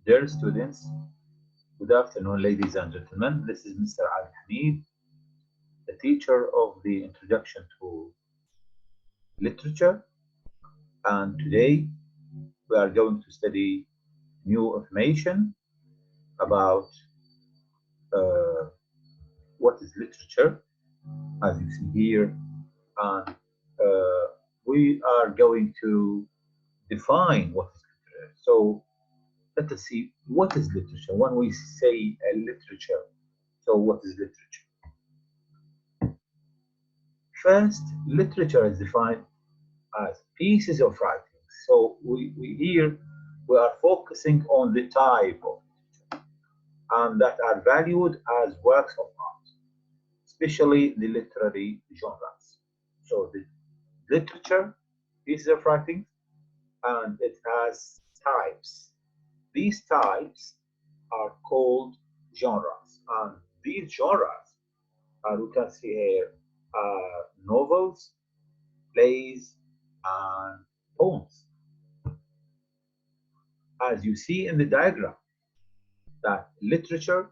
Dear students, good afternoon, ladies and gentlemen. This is Mr. Ali Hamid, the teacher of the Introduction to Literature, and today we are going to study new information about uh, what is literature, as you see here, and we are going to define what is literature. So let us see what is literature. When we say literature, so what is literature? First, literature is defined as pieces of writing. So we here we are focusing on the type of literature and that are valued as works of art, especially the literary genres. So the literature, pieces of writing, and it has types. These types are called genres, and these genres, we can see here, novels, plays, and poems. As you see in the diagram, that literature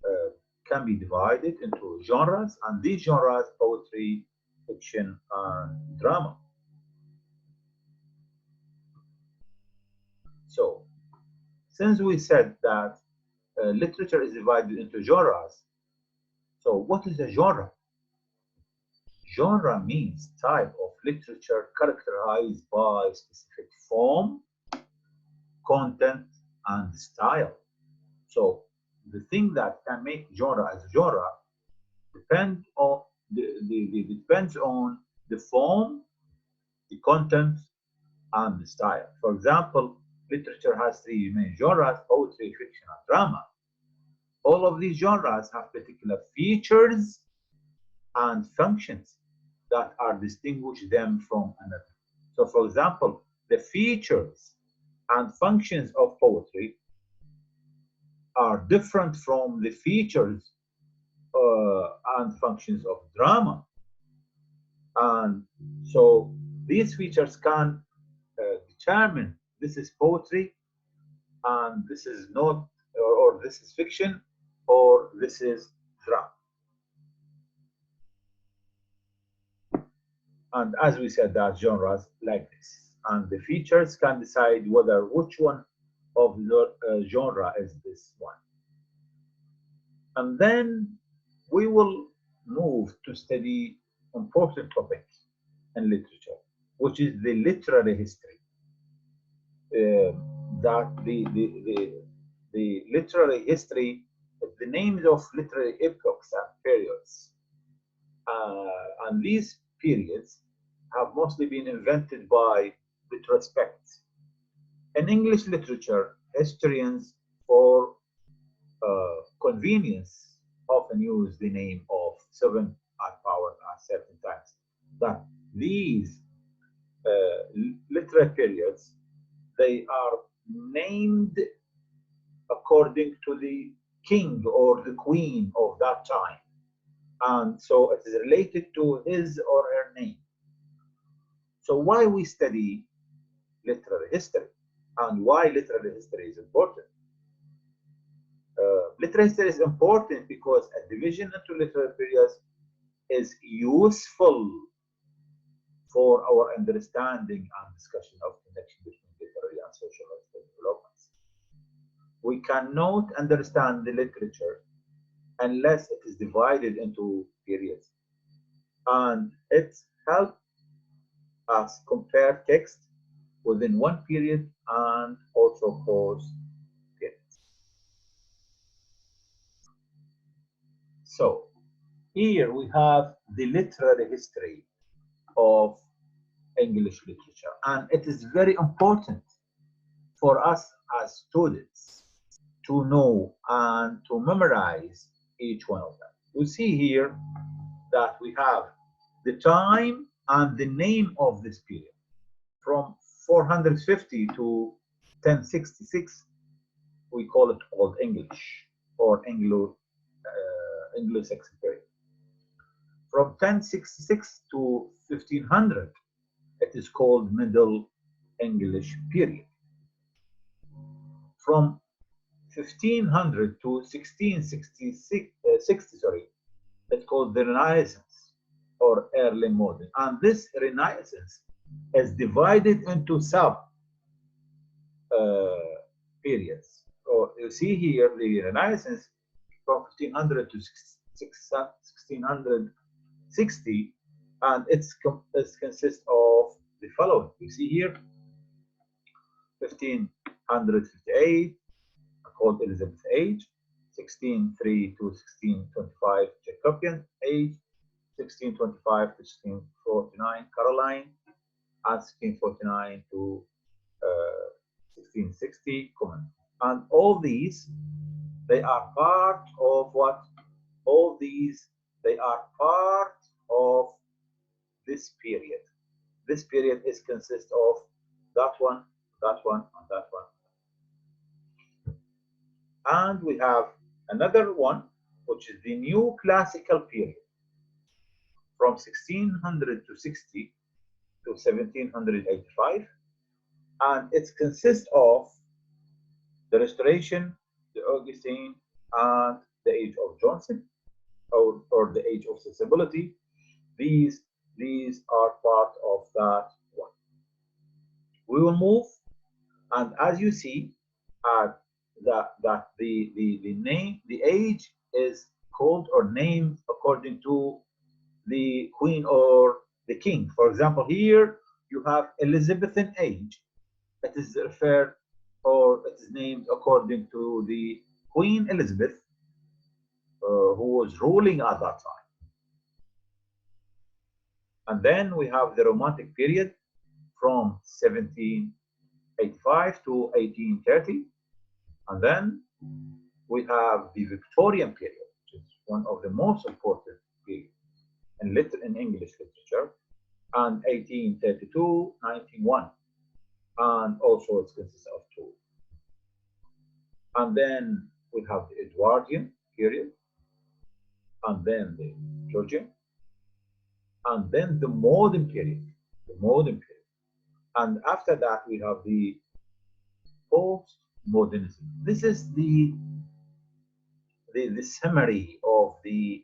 uh, can be divided into genres, and these genres, poetry, fiction, and drama. So, since we said that literature is divided into genres, so what is a genre? Genre means type of literature characterized by specific form, content, and style. So the thing that can make genre as a genre depends on the form, the content, and the style. For example, literature has three main genres: poetry, fiction, and drama. All of these genres have particular features and functions that are distinguish them from another. So, for example, the features and functions of poetry are different from the features and functions of drama. And so these features can determine this is poetry and this is not, or this is fiction, or this is drama. And as we said, there are genres like this. And the features can decide whether which one of the genre is this one. And then we will move to study important topic in literature, which is the literary history. That the literary history, the names of literary epochs and periods. And these periods have mostly been invented by retrospect. In English literature, historians, for convenience, often use the name of seven power at certain times. That these literary periods, they are named according to the king or the queen of that time. And so it is related to his or her name. So why we study literary history and why literary history is important? Literary history is important because a division into literary periods is useful for our understanding and discussion of connection between literary and social developments. We cannot understand the literature unless it is divided into periods. And it helps us compare text within one period and also post periods. So here we have the literary history of English literature, and it is very important for us as students to know and to memorize each one of them. You see here that we have the time and the name of this period. From 450 to 1066, we call it Old English or Anglo-Saxon period. From 1066 to 1500, it is called Middle English period. from 1500 to 1666, 60, sorry, it's called the Renaissance or early modern. And this Renaissance is divided into sub periods. So you see here the Renaissance from 1500 to 1660, and it consists of the following. You see here 1558, called Elizabeth age, 1603 to 1625 Jacobean age, 1625 to 1649 Caroline, and 1649 to 1660 Common. And all these, they are part of what? All these, they are part of this period. This period is consists of that one, and that one. And we have another one, which is the new classical period from 1660 to 1785, and it consists of the Restoration, the Augustine, and the Age of Johnson, or the Age of Sensibility. These are part of that one. We will move, and as you see, that the name, the age is called or named according to the queen or the king. For example, here you have Elizabethan age. It is referred or it is named according to the Queen Elizabeth, who was ruling at that time. And then we have the Romantic period from 1785 to 1830. And then we have the Victorian period, which is one of the most important periods in English literature, and 1832, 1901. And also it consists of two. And then we have the Edwardian period, and then the Georgian, and then the modern period, And after that, we have the postmodernism. This is the summary of the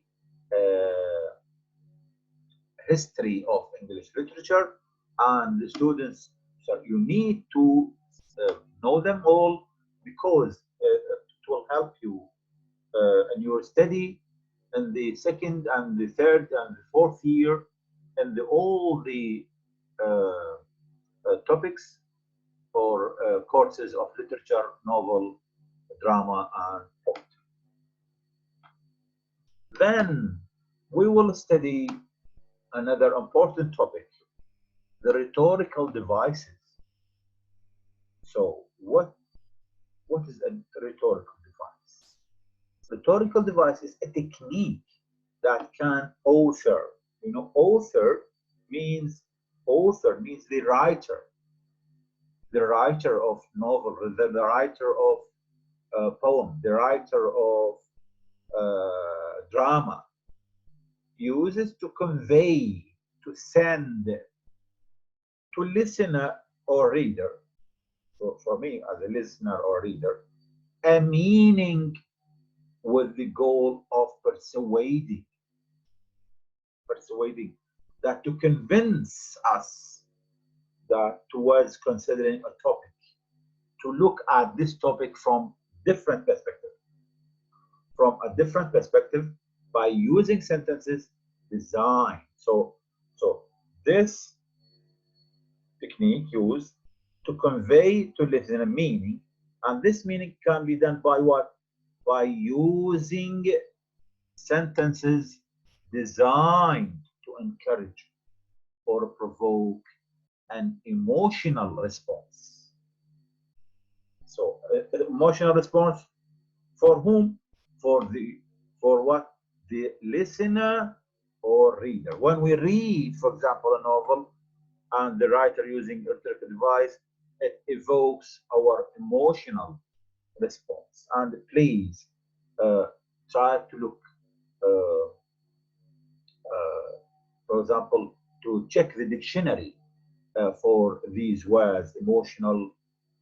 history of English literature, and the students, so you need to know them all, because it will help you in your study in the second and the third and the fourth year, and all the topics or courses of literature, novel, drama, and poetry. Then we will study another important topic, the rhetorical devices. So what is a rhetorical device? Rhetorical device is a technique that can author. Author means the writer of novel, the writer of poem, the writer of drama, uses to convey, to send to listener or reader, so for me as a listener or reader, a meaning with the goal of persuading, that to convince us that towards considering a topic, to look at this topic from a different perspective, by using sentences designed. So this technique used to convey to listener meaning, and this meaning can be done by what? By using sentences designed to encourage or provoke an emotional response. So emotional response for whom? For what? The listener or reader. When we read, for example, a novel, and the writer using a rhetorical device, it evokes our emotional response. And please try to look, for example, to check the dictionary for these words, emotional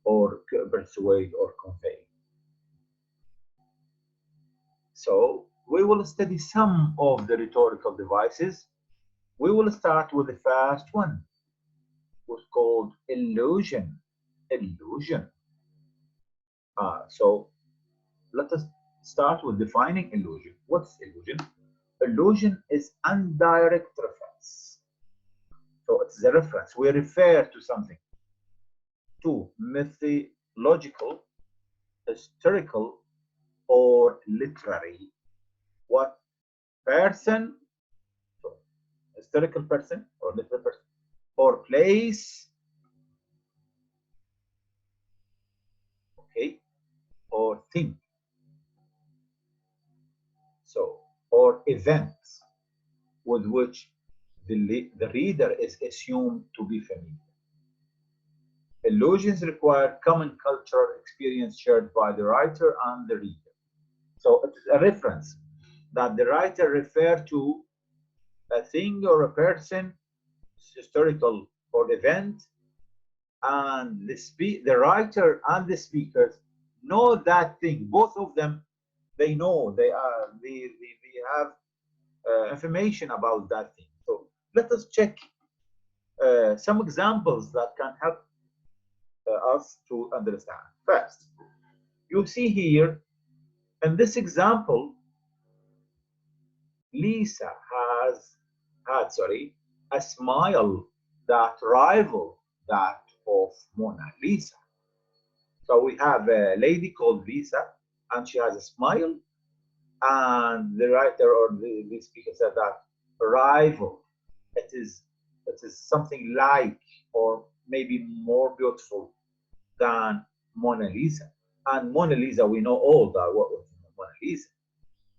or persuade or convey. So we will study some of the rhetorical devices. We will start with the first one, what's called allusion. Allusion. So let us start with defining allusion. What's illusion? Allusion is indirect reference. So it's a reference. We refer to something, to mythological, historical, or literary. What person, so historical person or literary person, or place, okay, or thing. So, or events with which the reader is assumed to be familiar. Allusions require common cultural experience shared by the writer and the reader. So it is a reference that the writer referred to a thing or a person, historical or event, and the writer and the speakers know that thing. Both of them, they know, they have information about that thing. So let us check some examples that can help us to understand. First, you see here in this example, Lisa had a smile that rivaled that of Mona Lisa. So we have a lady called Lisa, and she has a smile, and the writer or the speaker said that rival. It is something like or maybe more beautiful than Mona Lisa. And Mona Lisa, we know all that what was Mona Lisa.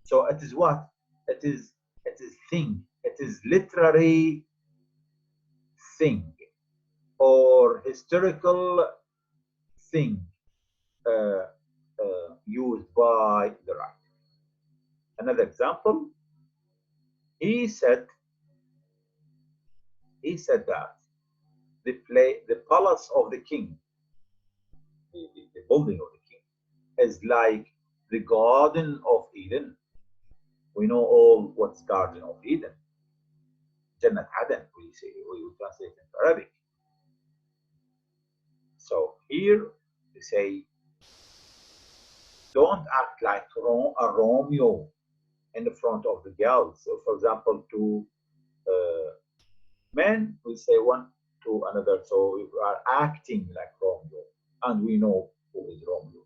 So it is what? It is thing. It is literary thing or historical thing used by the writer. Another example, he said that the palace of the king, the building of the king, is like the Garden of Eden. We know all what's Garden of Eden. Jannat Aden, we translate into Arabic. So here they say, don't act like a Romeo in the front of the girls. So for example, to men, we say one to another. So we are acting like Romeo, and we know who is Romeo.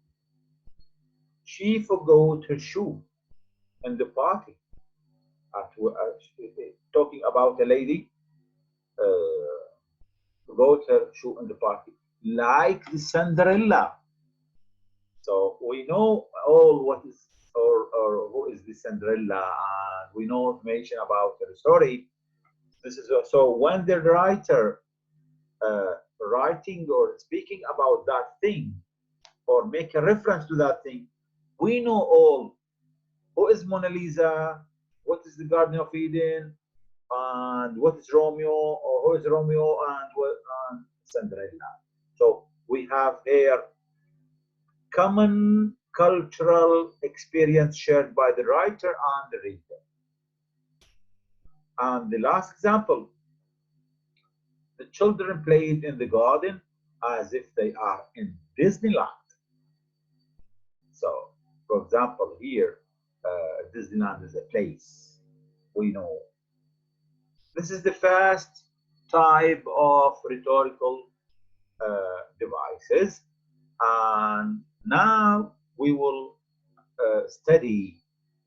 She forgot her shoe in the party. Talking about a lady forgot her shoe in the party, like the Cinderella. So we know all what is or who is the Cinderella, and we know information about her story. This is so when the writer writing or speaking about that thing or make a reference to that thing, we know all who is Mona Lisa, what is the Garden of Eden, and what is Romeo, or who is Romeo and Cinderella. So we have here common cultural experience shared by the writer and the reader. And the last example, the children played in the garden as if they are in Disneyland. So, for example, here, Disneyland is a place we know. This is the first type of rhetorical devices. And now we will study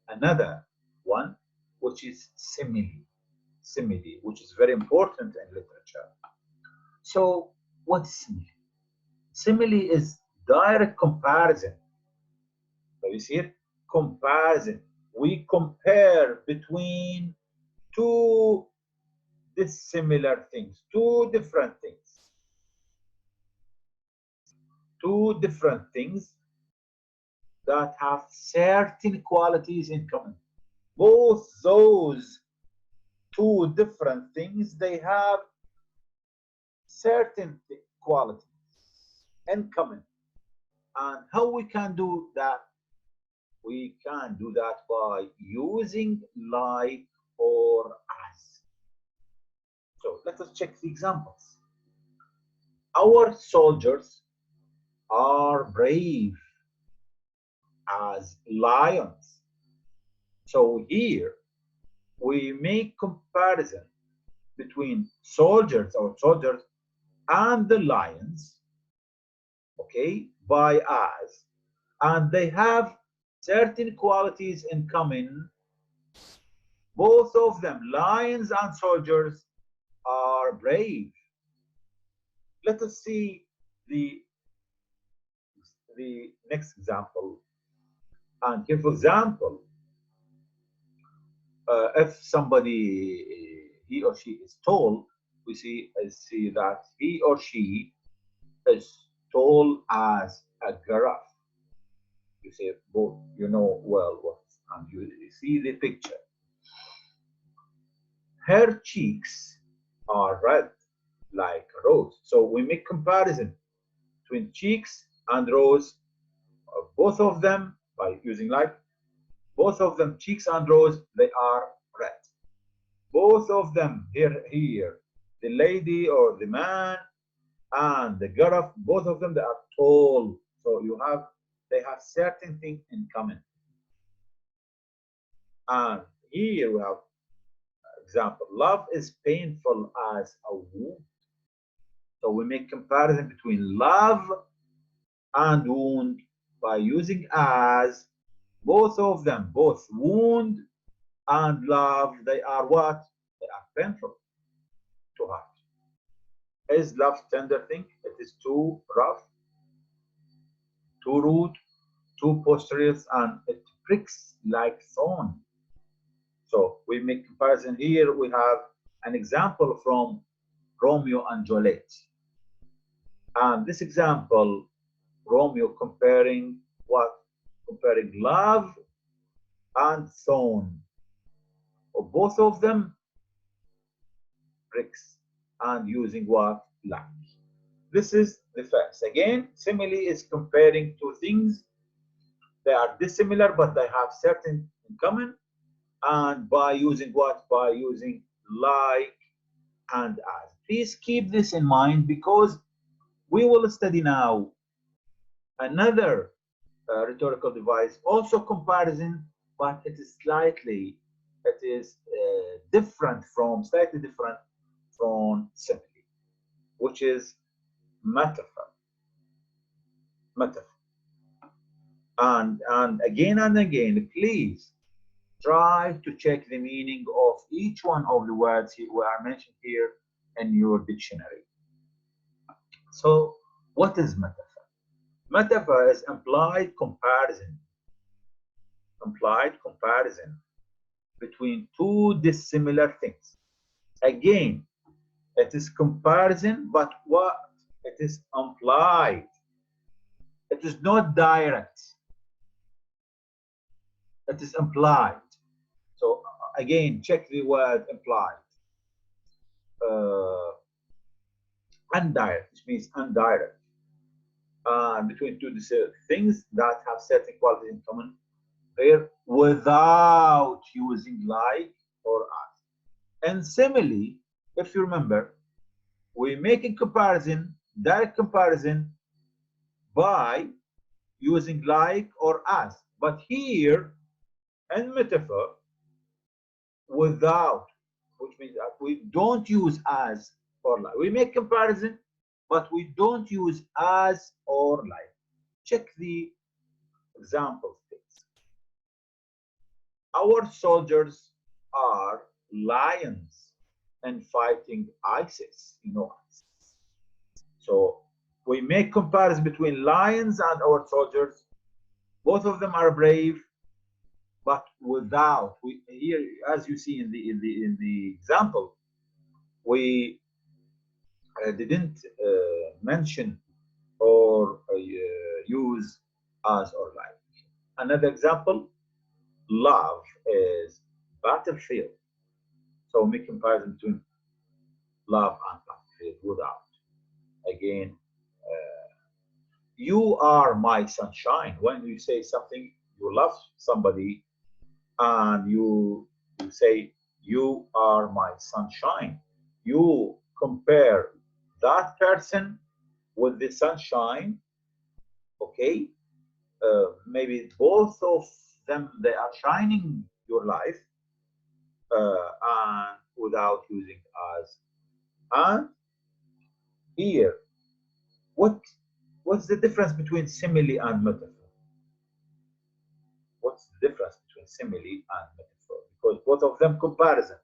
another one, which is simile. Simile, which is very important in literature. So, what's simile? Simile is direct comparison. So you see it? Comparison. We compare between two dissimilar things, two different things. Two different things that have certain qualities in common. Both those two different things, they have certain qualities in common. And how we can do that? We can do that by using like or as. So let us check the examples. Our soldiers are brave as lions. So here we make comparison between soldiers, our soldiers, and the lions, okay, by as, and they have certain qualities in common. Both of them, lions and soldiers, are brave. Let us see the next example. And here, for example, if somebody, he or she is tall, we see that he or she is tall as a giraffe. You say both, you know well what, and you see the picture. Her cheeks are red like a rose. So we make comparison between cheeks and rose, both of them by using like. Both of them, cheeks and rose, they are red. Both of them here, the lady or the man and the giraffe, both of them, they are tall. So they have certain things in common. And here we have example. Love is painful as a wound. So we make comparison between love and wound by using as. Both of them, both wound and love, they are what? They are painful to heart. Is love tender thing? It is too rough, too rude, too boisterous, and it pricks like thorn. So we make comparison here. We have an example from Romeo and Juliet. And this example, Romeo comparing what? Comparing love and thorn. Or both of them bricks and using what? Like. This is the first. Again, simile is comparing two things. They are dissimilar, but they have certain in common. And by using what? By using like and as. Please keep this in mind because we will study now another rhetorical device, also comparison, but it is slightly, slightly different from simile, which is metaphor. Metaphor. And again, please try to check the meaning of each one of the words we are mentioned here in your dictionary. So, what is metaphor? Metaphor is implied comparison between two dissimilar things. Again, it is comparison, but what? It is implied. It is not direct. It is implied. So again, check the word implied. Indirect, which means indirect. Between two things that have certain qualities in common there without using like or as. And simile, if you remember, we make a comparison, direct comparison, by using like or as. But here, in metaphor, without, which means that we don't use as or like. We make comparison, but we don't use as or like. Check the examples, please. Our soldiers are lions and fighting ISIS, ISIS. So we make comparison between lions and our soldiers. Both of them are brave, but without. Here, as you see in the example, we didn't mention or use as or like. Another example, love is battlefield. So make comparison between love and battlefield without. Again, you are my sunshine. When you say something, you love somebody, and you say, you are my sunshine. You compare that person with the sunshine, okay? Maybe both of them, they are shining your life, and without using as. And here, what what's the difference between simile and metaphor? What's the difference between simile and metaphor? Because both of them comparison.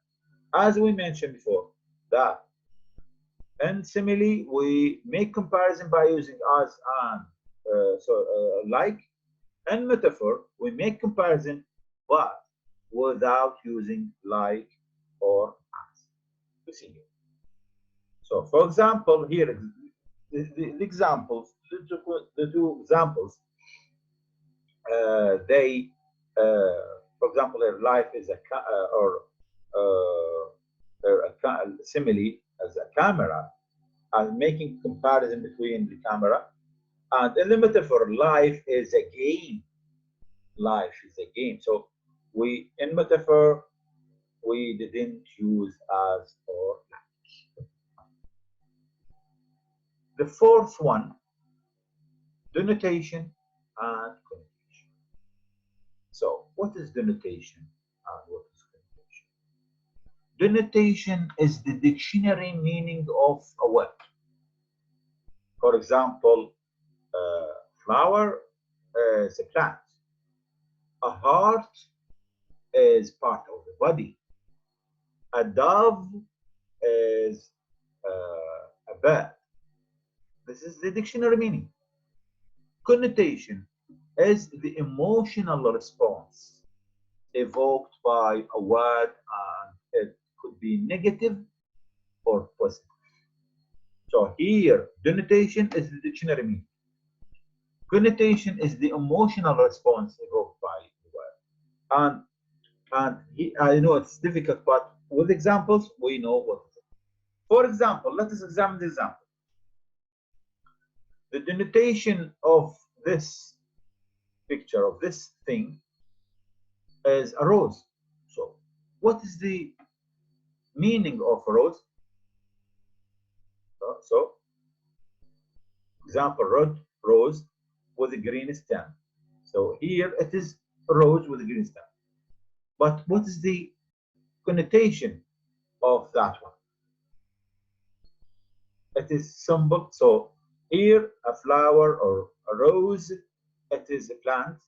As we mentioned before, that in simile we make comparison by using as and like. In metaphor we make comparison but without using like or as. You see here. So for example, here the examples, the two examples, they, for example, their life is a simile as a camera, and making comparison between the camera, and in the metaphor, life is a game. Life is a game. So we, in metaphor, we didn't use as or like. The fourth one, denotation and connotation. So what is denotation and what is connotation? Denotation is the dictionary meaning of a word. For example, flower is a plant. A heart is part of the body. A dove is a bird. This is the dictionary meaning. Connotation is the emotional response evoked by a word, and it could be negative or positive. So here, denotation is the dictionary meaning. Connotation is the emotional response evoked by the word. I know it's difficult, but with examples, we know what it is. For example, let us examine the example. The denotation of this picture, of this thing, is a rose. So what is the meaning of a rose? So example, rose with a green stem. So here it is a rose with a green stem. But what is the connotation of that one? It is symbol. So here a flower or a rose, it is a plant,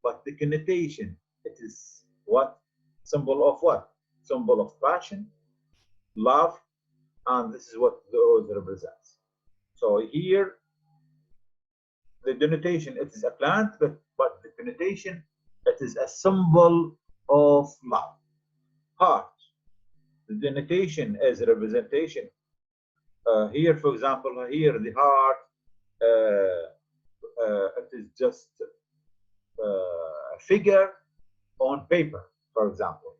but the connotation, it is what? Symbol of what? Symbol of passion, love, and this is what the rose represents. So here the denotation, it is a plant, but the connotation, it is a symbol of love. Heart, the denotation is a representation. Here, for example, here the heart, it is just a figure on paper, for example,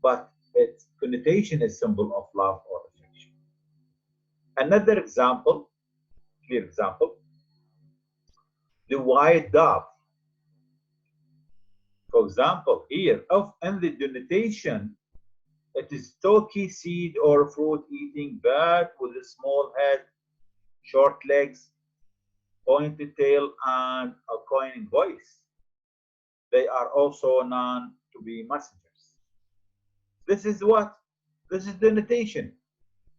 but its connotation is symbol of love or affection. Another example, clear example, the white dove. For example, here, in the denotation, it is stocky seed or fruit-eating bird with a small head, short legs, pointed tail, and a cooing voice. They are also known to be messengers. This is what? This is denotation,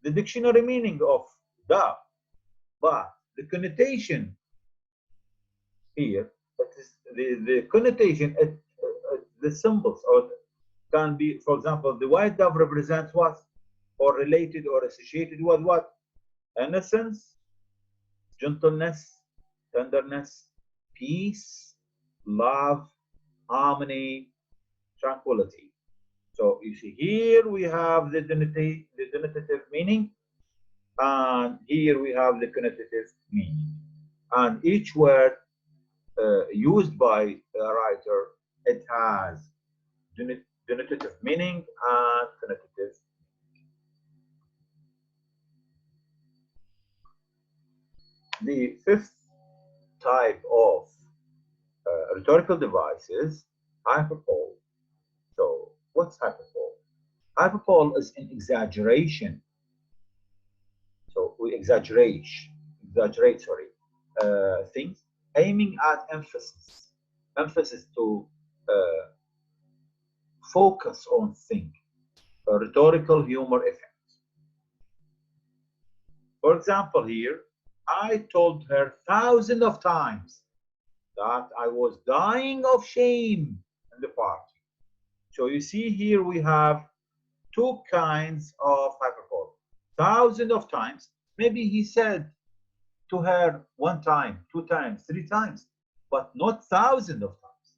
the dictionary meaning of dove. But the connotation here, it is the connotation, the symbols, or can be, for example, the white dove represents what? Or related or associated with what? Innocence, gentleness, tenderness, peace, love, harmony, tranquility. So you see here we have the denotative meaning, and here we have the connotative meaning. And each word used by a writer, it has denotative meaning and connotative. The fifth type of rhetorical devices, hyperbole. So what's hyperbole? Hyperbole is an exaggeration. So we exaggerate, sorry, things, aiming at emphasis to uh, focus on thing, a rhetorical humor effect. For example, here, I told her thousands of times that I was dying of shame in the party. So you see here we have two kinds of hyperbole. Thousands of times. Maybe he said to her one time, two times, three times, but not thousands of times.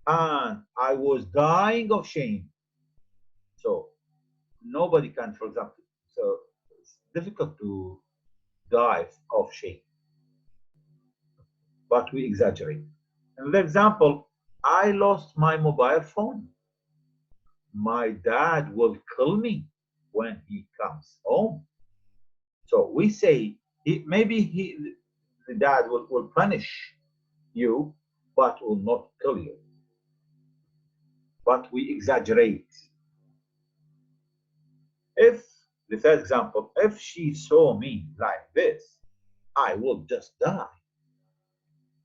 And I was dying of shame. So nobody can, for example, so it's difficult to die of shame, but we exaggerate. Another example, I lost my mobile phone. My dad will kill me when he comes home. So we say the dad will punish you, but will not kill you. But we exaggerate. If the third example, if she saw me like this, I will just die.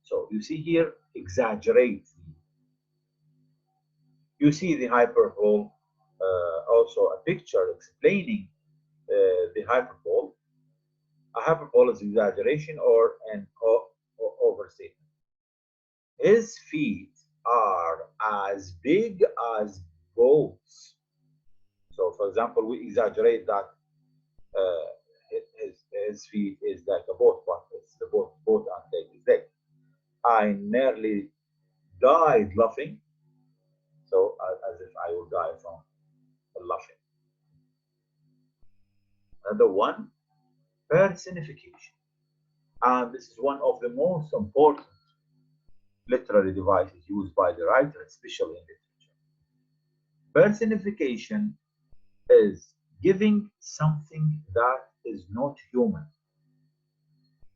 So you see here, exaggerate. You see the hyperbole, also a picture explaining the hyperbole. A hyperbole is exaggeration or an overstatement. His feet are as big as boats. So, for example, we exaggerate that uh, his feet is like a boat, but it's the boat and leg is leg. I nearly died laughing, so as if I would die from laughing. Another one, personification. And this is one of the most important literary devices used by the writer, especially in literature. Personification is giving something that is not human.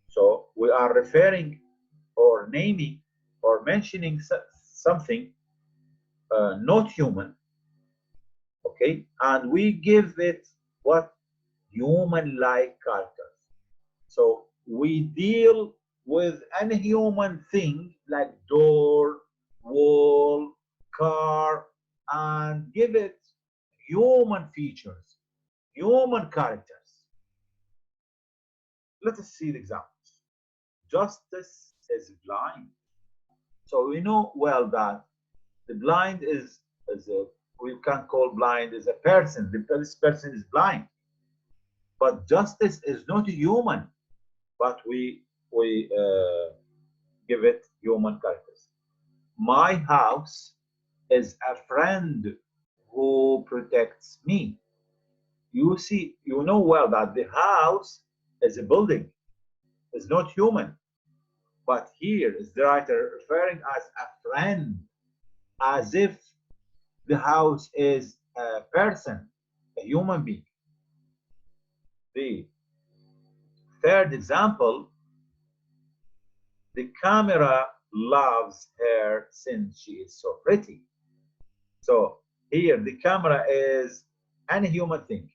So we are referring or naming or mentioning something not human, okay, and we give it what human-like characters. So we deal with any human thing like door, wall, car, and give it human features, human characters. Let us see the examples. Justice is blind. So we know well that the blind is a, we can call blind as a person. This person is blind. But justice is not human, but we give it human characters. My house is a friend who protects me. You see, you know well that the house is a building, it's not human. But here is the writer referring as a friend, as if the house is a person, a human being. The third example, the camera loves her since she is so pretty. So here the camera is any human thing,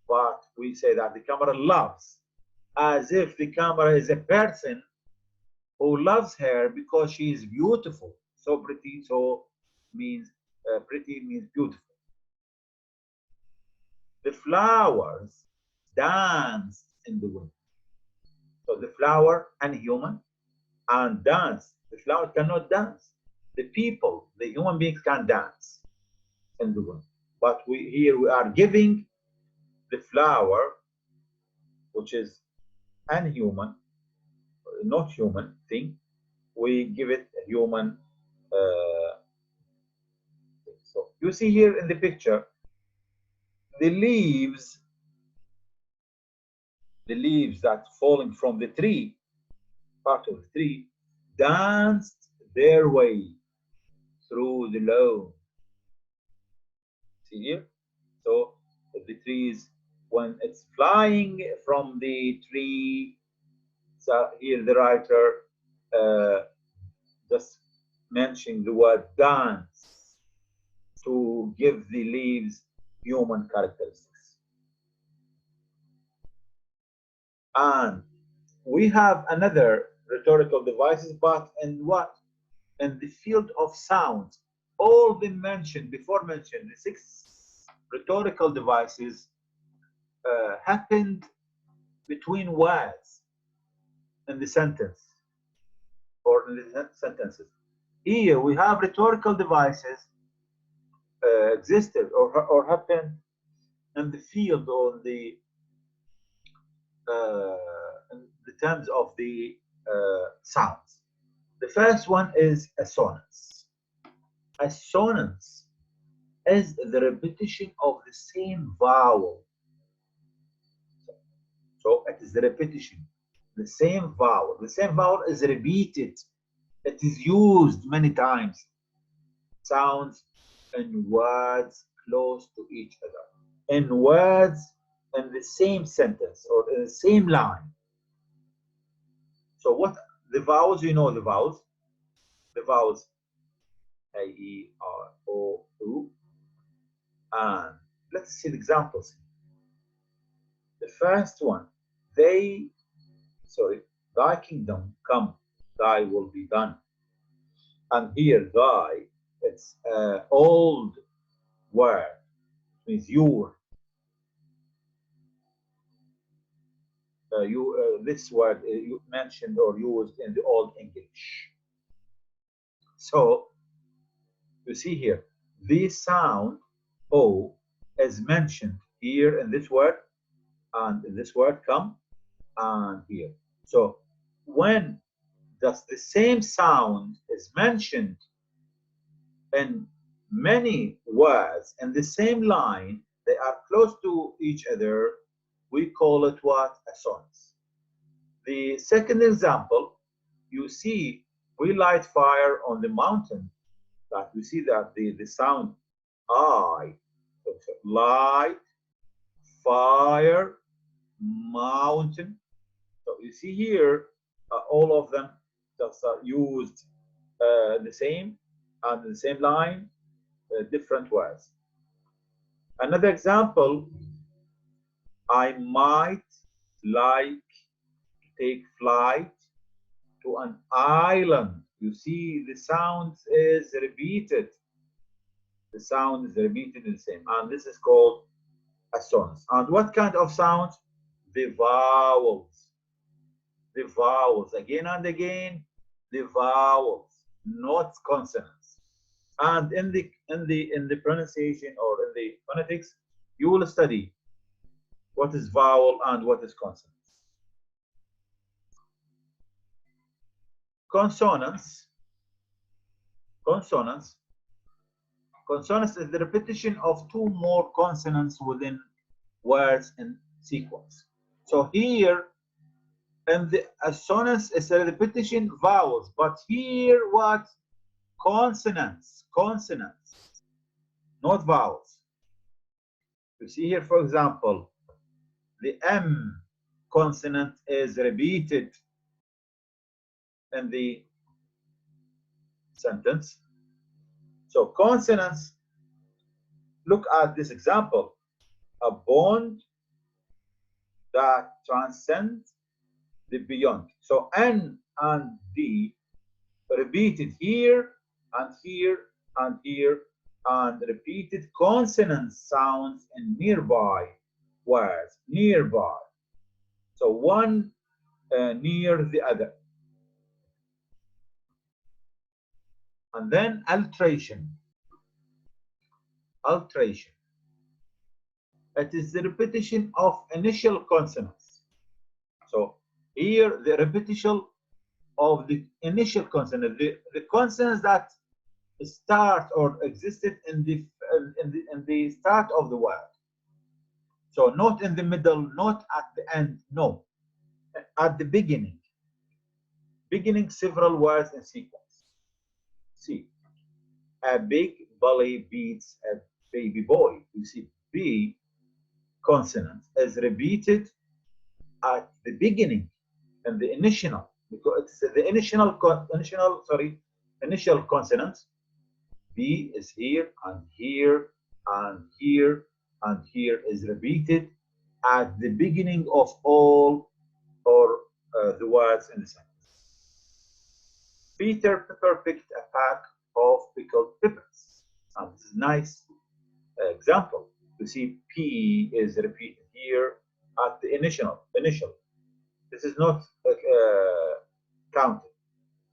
but we say that the camera loves, as if the camera is a person who loves her because she is beautiful. So pretty, so means pretty means beautiful. The flowers dance in the wind. So the flower and human and dance. The flower cannot dance. The people, the human beings can dance in the wind. But we are giving the flower, which is unhuman, not human thing, we give it a human thing. So you see here in the picture, the leaves that falling from the tree, part of the tree, danced their way through the lawn. See here? So the trees, when it's flying from the tree, so here the writer just mentioning the word dance to give the leaves human characteristics. And we have another rhetorical devices, but in what? In the field of sound. All the before mentioned, the 6 rhetorical devices happened between words in the sentence or in the sentences. Here we have rhetorical devices existed or happened in the field or in the terms of the sounds. The first one is assonance. Assonance is the repetition of the same vowel. So it is the repetition, the same vowel. The same vowel is repeated. It is used many times. Sounds in words close to each other. In words in the same sentence or in the same line. So what the vowels, you know the vowels. The vowels A, E, R, O, U. And let's see the examples. The first one, thy kingdom come, thy will be done. And here, thy, it's an old word, means your. This word you mentioned or used in the Old English. So you see here, this sound O is mentioned here in this word, and in this word come, and here. So when just the same sound is mentioned in many words in the same line, they are close to each other, we call it what? Assonance. The second example, you see, we light fire on the mountain. That we see that the sound I, light, fire, mountain. So you see here, all of them just are used the same and the same line, different words. Another example, I might like to take flight to an island. You see the sound is repeated. The sound is repeated in the same. And this is called assonance. And what kind of sounds? The vowels. The vowels. Again and again, the vowels, not consonants. And in the pronunciation or in the phonetics, you will study what is vowel and what is consonants. Consonants. Consonants is the repetition of 2 more consonants within words in sequence. So here, in the assonance is a repetition vowels, but here what? Consonants, not vowels. You see here, for example, the M consonant is repeated in the sentence. So consonants, look at this example, a bond that transcends the beyond. So N and D repeated here and here and here, and repeated consonant sounds in nearby words, nearby. So one near the other. And then alteration. Alteration. It is the repetition of initial consonants. So here the repetition of the initial consonant, the consonants that start or existed in the start of the word. So not in the middle, not at the end, no, at the beginning. Beginning several words in sequence. See, a big bully beats a baby boy. You see, B consonant is repeated at the beginning and the initial because it's the initial consonants. B is here and here and here and here is repeated at the beginning of all or the words in the sentence. Peter Pepper picked a pack of pickled peppers. And this is a nice example. You see P is repeated here at the initial. This is not counted.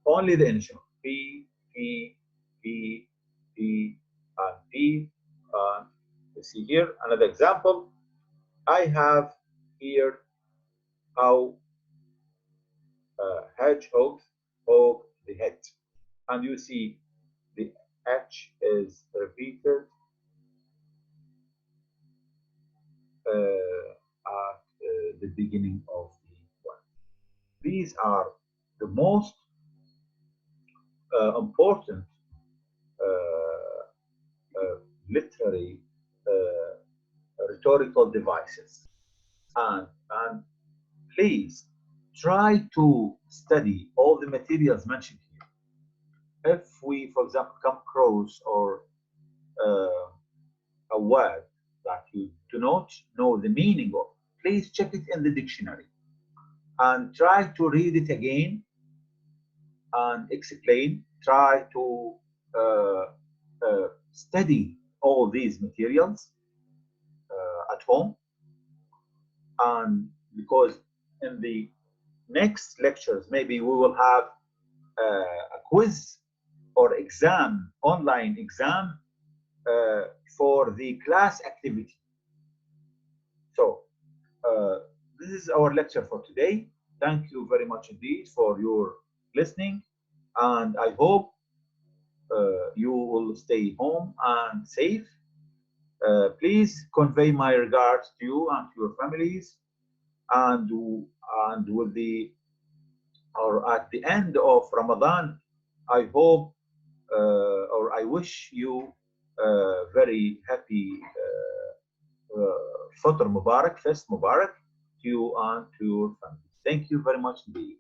Only the initial. P, P, P, P, and P. You see here another example. I have here how hedgehogs hog the head. And you see the H is repeated at the beginning of the word. These are the most important literary rhetorical devices. And please try to study all the materials mentioned here. If we, for example, come across or a word that you do not know the meaning of, please check it in the dictionary and try to read it again and explain. Try to study all these materials at home, and because in the next lectures maybe we will have a quiz or exam, online exam for the class activity. So this is our lecture for today. Thank you very much indeed for your listening, and I hope you will stay home and safe. Please convey my regards to you and to your families, and with the or at the end of Ramadan, I hope or I wish you very happy Fitr Mubarak, Fest Mubarak to you and to your family. Thank you very much indeed.